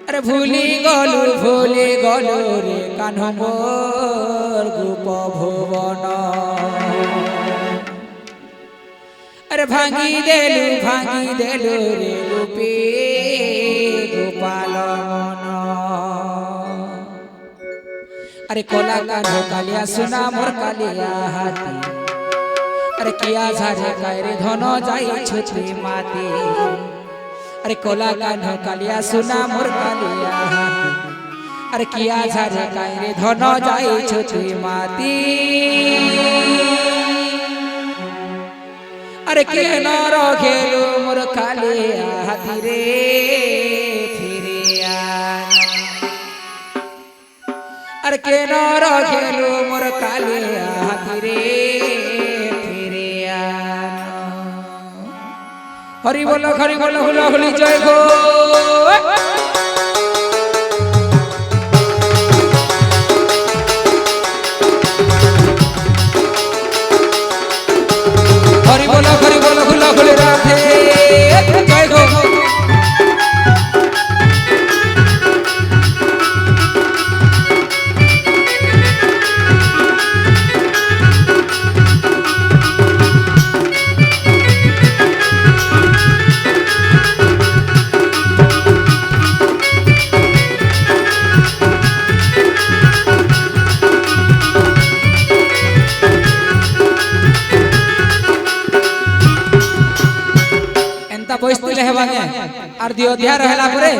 अरे भूली गलु रे कान्ह मोर गोप भुवन अरे भांगी देलु रे गोपी गोपाल मन अरे कोला कान्ह कालिया सुना मोर कालिया हाथी अरे किया झाझे कायरे धन जाई छुछी माती अरे कोला कान्ह कालिया सुना मोर कालिया हाथी अरे किया झाझे कायरे धन जाई छुछी माती अरे के न रखेलु मोर कालिया हाथी रे फिरिया अरे के न रखेलु मोर कालिया हाथी रे हरि बोलो हुला हुली जय गो हरि बोलो हुला हुली राधे जय गो बसते हेबागे आर दियोध्या रहला परे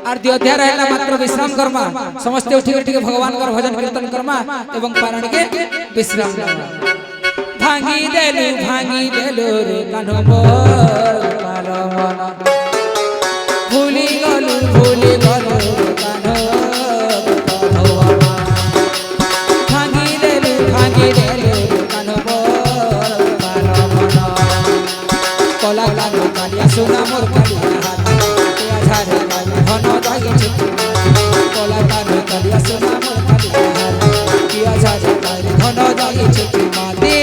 आर दियोध्या रहला मात्र विश्राम करमा समस्त उठी उठी भगवान कर भजन कीर्तन करमा एवं पारण के विश्राम भांगी देलु रे कान्ह मोर गोपाल मन भूली गलु रे कान्ह भुवन भांगी देलु रे कान्ह मोर गोपाल मन कोला कान्ह कालिया सुना मोर कालिया हाथी किया झाझे कायरे धन जाई छुछी कोला कान्ह कालिया सुना मोर कालिया हाथी किया झाझे कायरे धन जाई छुछी माती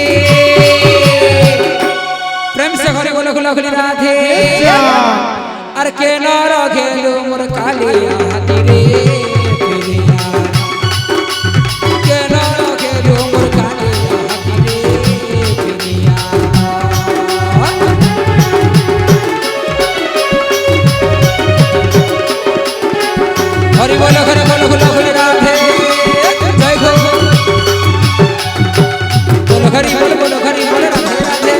प्रेम से घरे बोलो खुला खुली राधे अरे के न रखेलु मोर कालिया हाथी रे फिरिया के न रखेलु मोर कालिया हाथी रे फिरिया हरि बोलो खुला खुली राधे जय गो बोलो हरि बोलो राधे राधे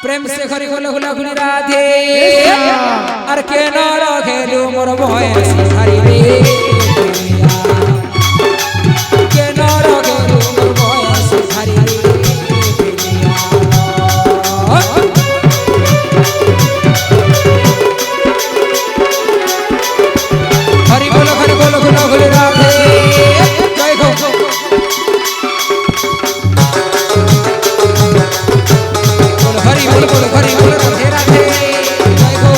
प्रेम से घरे बोलो हुला हुली राधे अरे के न रखेलु मोर भयस हरि रे के न रखेलु मोर भयस हरि रे हरि बोलो हुला हुली राधे जय गो हरि बोलो राधे राधे जय गो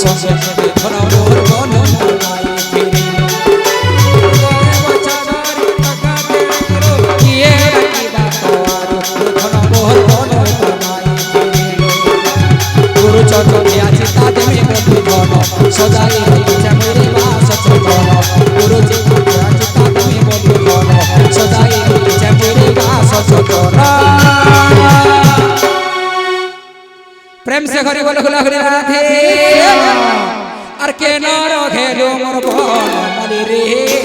সঙ্গে ধরা মোর বন নাই ফিরে গুরু চরণে আছে তাদের বন্ধু ধন সদাই হইছে মোরে বাস চরণ গুরু চরণে আছে তাদের বন্ধু ধন সদাই হইছে মোরে বাস চরণ प्रेम से हरि बोल गुला हरि राधे और के न रखे मोर बन मली रे।